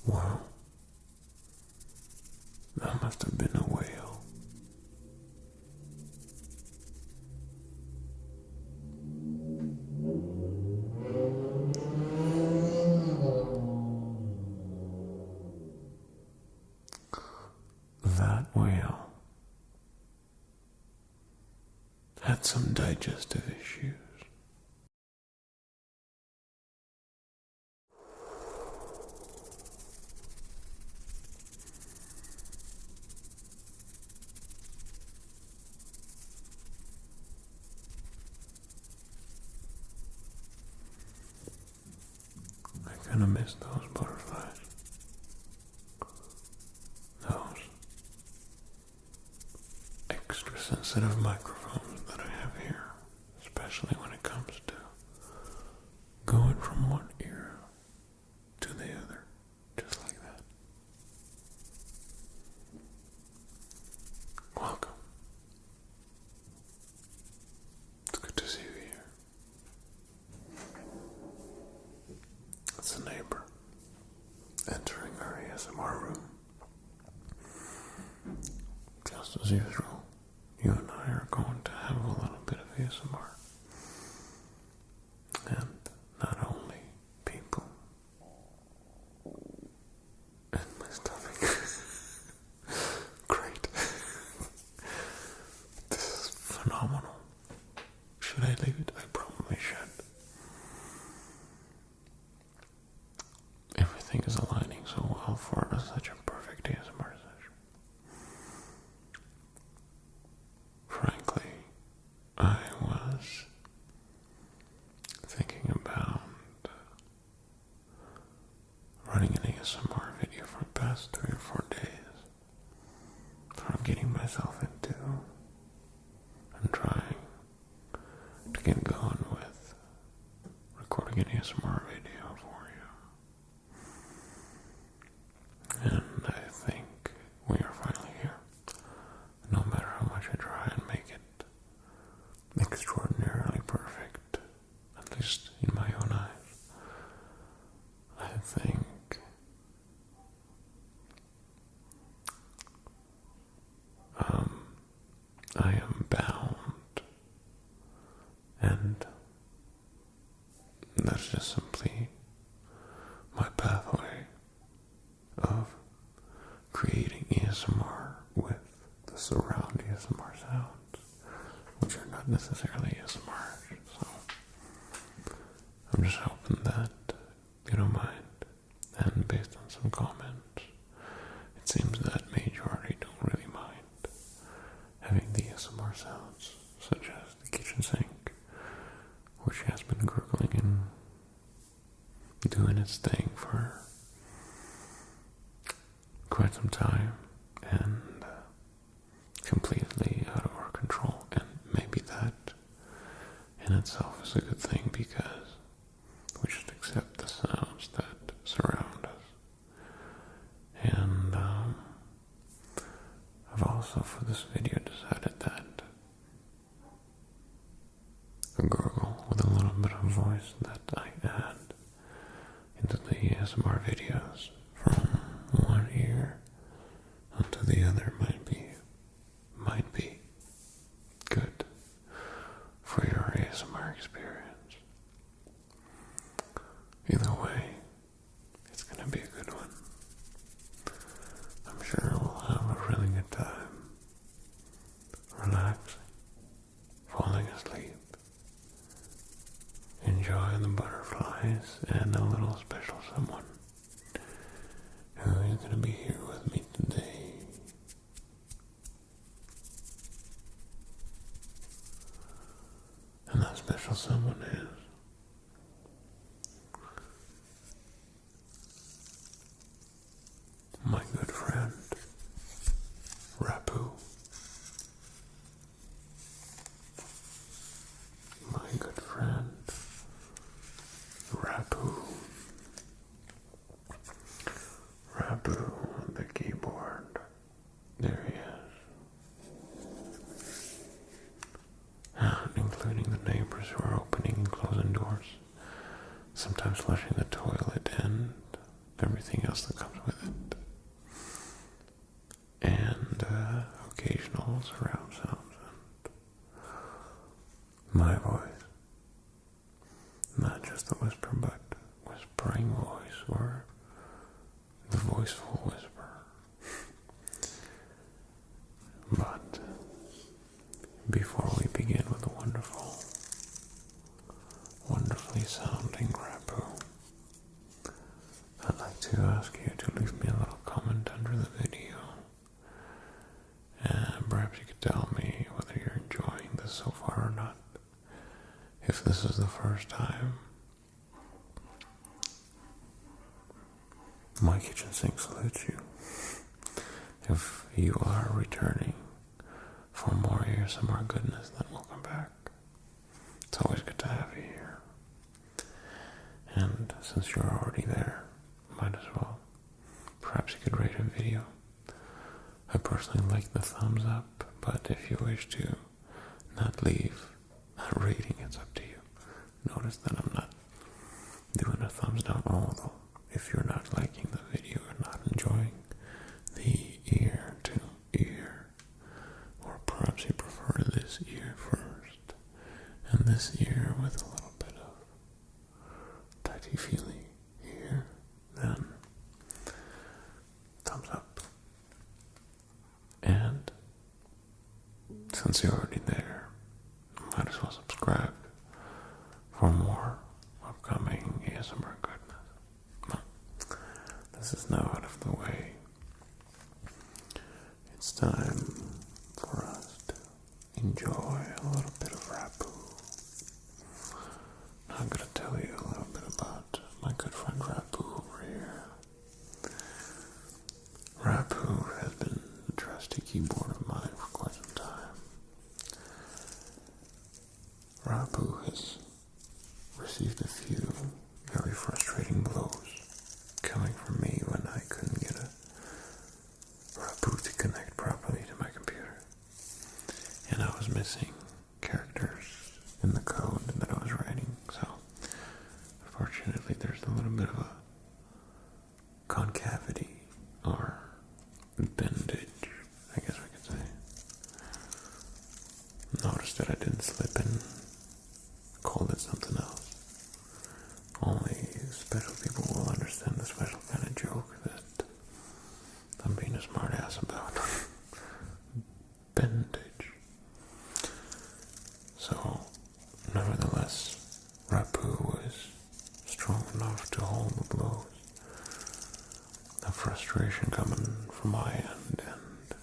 Wow, that must have been a whale. That whale had some digestive issues. I kind of miss those butterflies. Those extra sensitive microphones that I have here, especially when it comes to going from one ear to the other, just like that. Welcome. It's good to see you here. It's a neighbor entering our ASMR room. Just as usual, you and I are going to have a little bit of ASMR. And not only people in my stomach. Great. This is phenomenal. Should I leave it? I probably should. Everything is aligning so well for such a perfect ASMR session. Frankly, I was thinking about running an ASMR video for the past 3 or 4 days. So I'm getting myself into and trying to get going with recording an ASMR video for you. And I think we are finally here. No matter how much I try and make it extraordinarily perfect, at least in my own eyes, I think I am bound, and that's just simply my pathway of creating ASMR with the surround ASMR sounds, which are not necessarily ASMR, so I'm just hoping that you don't mind. And based on some comments, it seems that majority don't really mind having the ASMR sounds, such as the kitchen sink, which has been gurgling and doing its thing for quite some time, and completely out of our control. And maybe that in itself is a good thing, because we should accept the sounds that surround us. And I've also, for this video, decided that a gurgle with a little bit of voice that I add into the ASMR videos from one ear onto the other might be good for your ASMR experience. Either way, it's gonna be a good one. I'm sure we'll have a really good time, relaxing, falling asleep, enjoying the butterflies and a little special someone who is gonna be here with me today. And that special someone is my good friend, Rapoo. My good friend, Rapoo. Rapoo on the keyboard. There he is. Including the neighbors who are opening and closing doors, sometimes flushing the toilet, and everything else that comes with it. And occasional surround sounds and my voice. Not just the whisper, but whispering voice or the voiceful whisper. But before we begin with the wonderfully sounding Rapoo, I'd like to ask you to leave me a little comment under the video. And perhaps you could tell me whether you're enjoying this so far or not. If this is the first time, my kitchen sink salutes you. If you are returning for more ASMR goodness, then welcome back. It's always good to have you here. And since you're already there, might as well. Perhaps you could rate a video. I personally like the thumbs up, but if you wish to not leave a rating, it's up to you. Notice that I'm not doing a thumbs down, although if you're not liking the video or not enjoying the ear to ear, or perhaps you prefer this ear first and this ear with a little bit of touchy-feely here, then thumbs up. And since you're already there, might as well subscribe for more upcoming ASMR goodness. Well, this is now out of the way. It's time for us to enjoy a little bit of Rapoo. I'm going to tell you a little bit about my good friend Rapoo over here. Rapoo has been a trusty keyboard of mine for quite some time. Rapoo has received a few very frustrating blows coming from me when I couldn't get a Rapoo to connect properly to my computer. And I was missing characters in the code that I was writing, so unfortunately there's a little bit of a concavity or bendage, I guess we could say. Notice that I didn't slip in, called it something else. Only special people will understand the special kind of joke that I'm being a smart ass about. Bendage. So, nevertheless, Rapoo is strong enough to hold the blows. The frustration coming from my end, and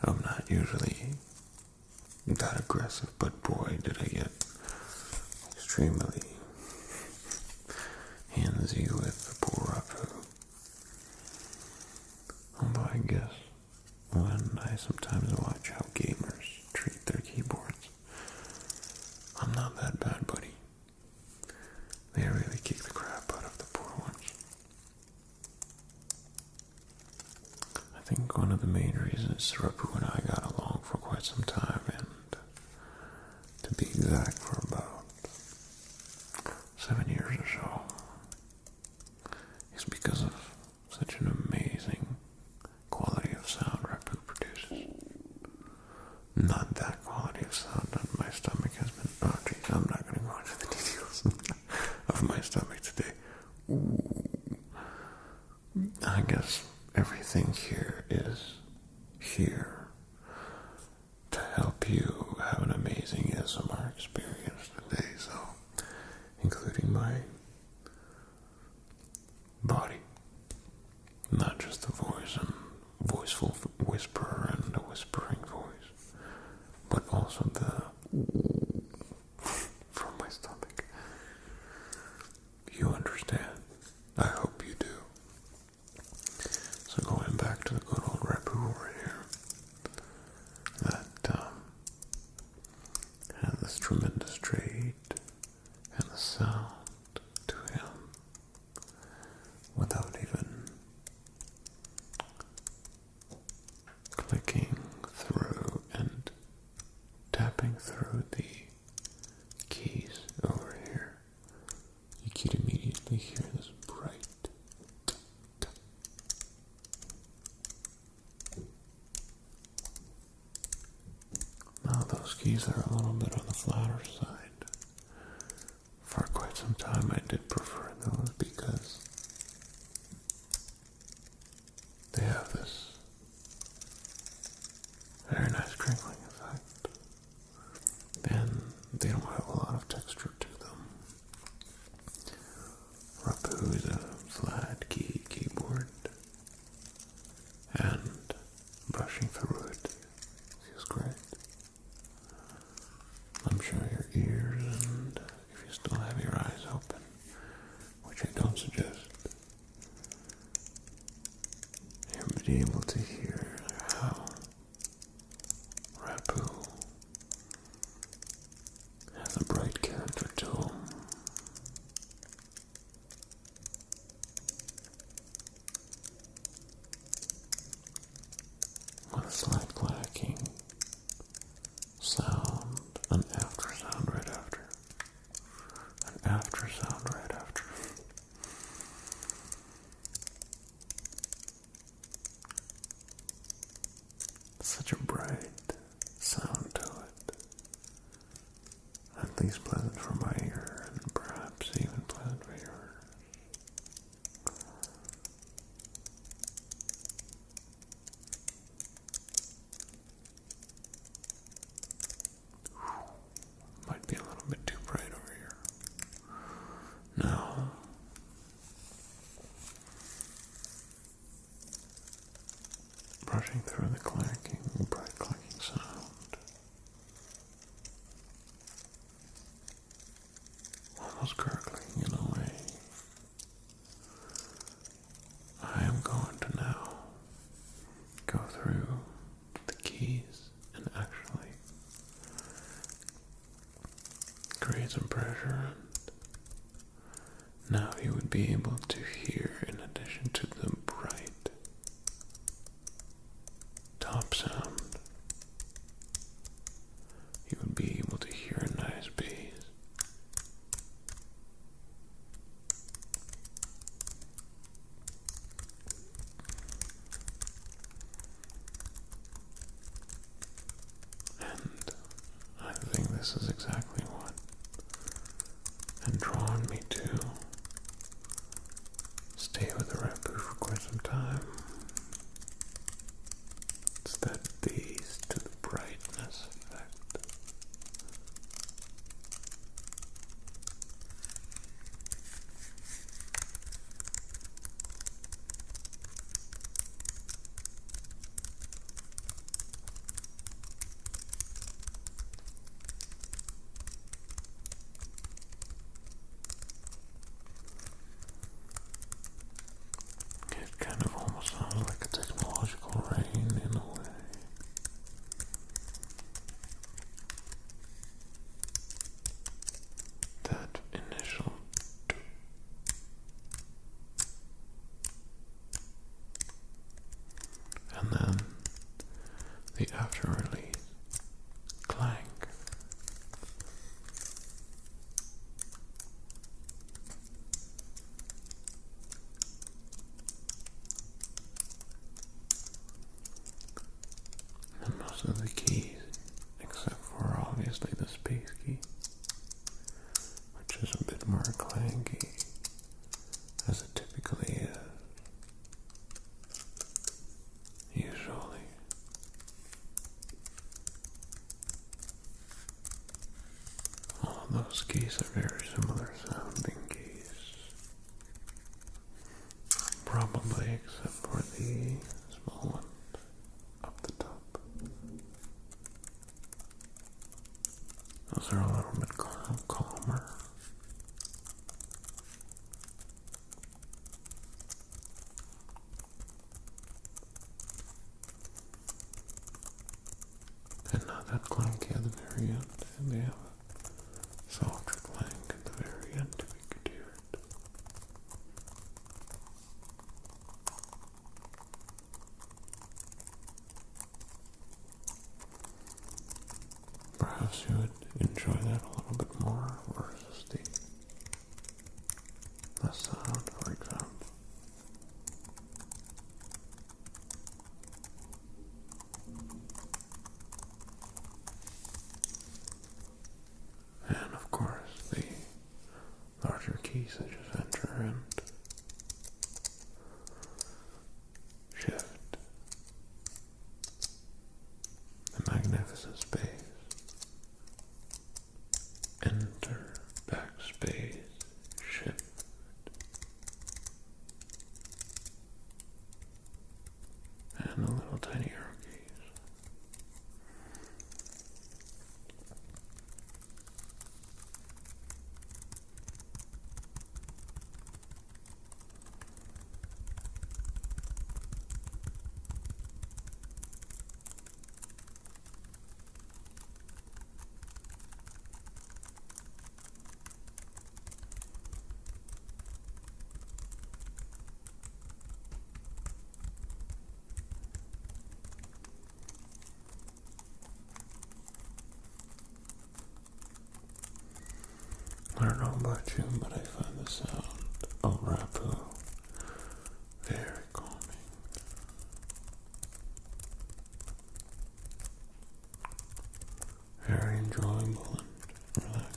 I'm not usually that aggressive, but boy, did I get extremely handsy with the poor Rapoo. Although I guess when I sometimes watch how gamers treat their keyboards, I'm not that bad, buddy. They really kick the crap out of the poor ones. I think one of the main reasons Rapoo and I got along for quite some time, and to be exact, for about 7 years or so, is because of such an amazing quality of sound Rapoo produces. Not that quality of sound that my stomach has been. Oh, geez, I'm not going to go into the details of my stomach today. Ooh. I guess everything here is here to help you have an amazing ASMR experience today, so including my body, not just the voice and voiceful whisper and the whispering voice, but also the from my stomach. You understand? I hope you do. So going back to the good old Rapoo over here, that has this tremendous trait and the sound keys are a little bit on the flatter side. For quite some time I did prefer those because they have this very nice crinkling effect, and they don't have a lot of texture to them. Rapoo is a flat keyboard, and brushing through it feels great. I'm sure your ears, and if you still have your eyes open, which I don't suggest, you'll be able to hear how Rapoo has a bright character to him. With a slight clacking sound, an after sound right after, an after sound right after. Such a bright sound to it, at least pleasant for my ear, and perhaps even pleasant for yours. Might be a little bit too bright over here. Now, brushing through the bright clacking sound, almost gurgling in a way. I am going to now go through the keys and actually create some pressure, and now you would be able to hear, in addition to the bright top sound, you would be able to hear a nice bass. And I think this is exactly what had drawn me to stay with the Rapoo for quite some time. It's that bass to the brightness effect. It kind of almost sounds like a technological rain in a way. That initial and then the after release clank. And most of the keys, except for obviously the space key, which is a bit more clanky, as it typically is, usually. All of those keys are very similar sounding keys, probably except for the small one up the top. Those are a little bit calmer. And not that clanky at the very end. And they have a softer clank at the very end if you could hear it. Perhaps you would enjoy that a little bit more versus the sound, for example. larger keys that just enter and shift the magnificent space. Enter, backspace, shift. And a little tiny arrow keys. I don't know about you, but I find the sound of Rapoo very calming, very enjoyable and relaxing.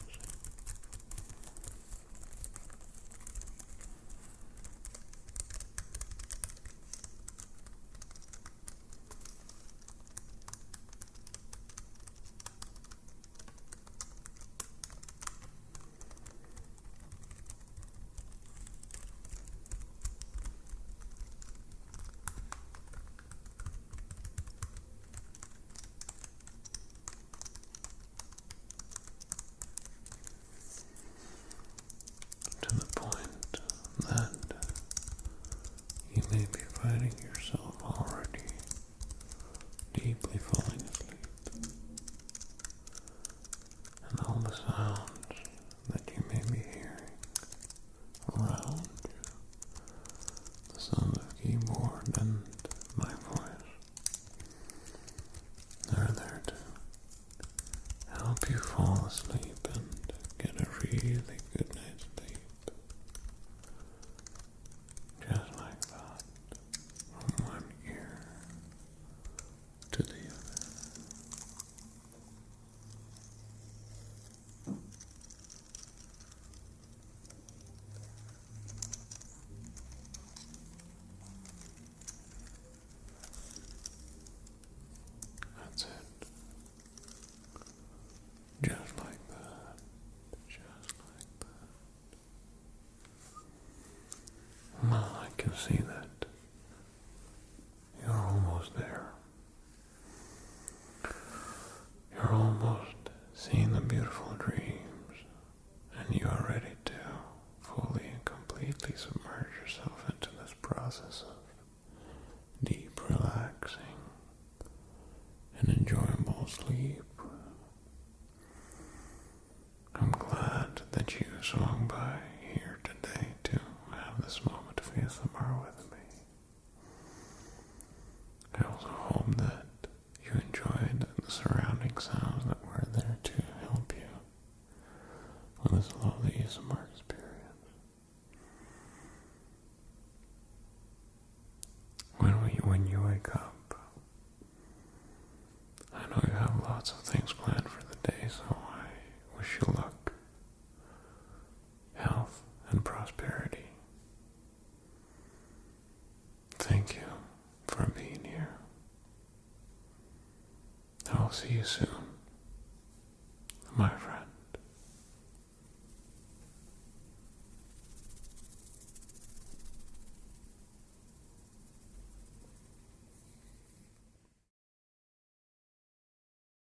To the point that you may be finding yourself already deeply falling asleep, and all the sounds that you may be hearing around you, the sound of keyboard and my voice, are there to help you fall asleep and get a really good night's sleep. Just like that, from one ear to the other. That's it. Just like that. Just like that. Well, I can see that you're almost there. You're almost seeing the beautiful dreams, and you are ready to fully and completely submerge yourself into this process of deep relaxing and enjoyable sleep. I'm glad that you swung by here today to have this moment of ASMR with me. I also hope that you enjoyed the surrounding sounds that were there to help you with this lovely ASMR experience. When you wake up, I know you have lots of things planned for the day, so I wish you luck, health, and prosperity. Thank you for being here. I'll see you soon, my friend.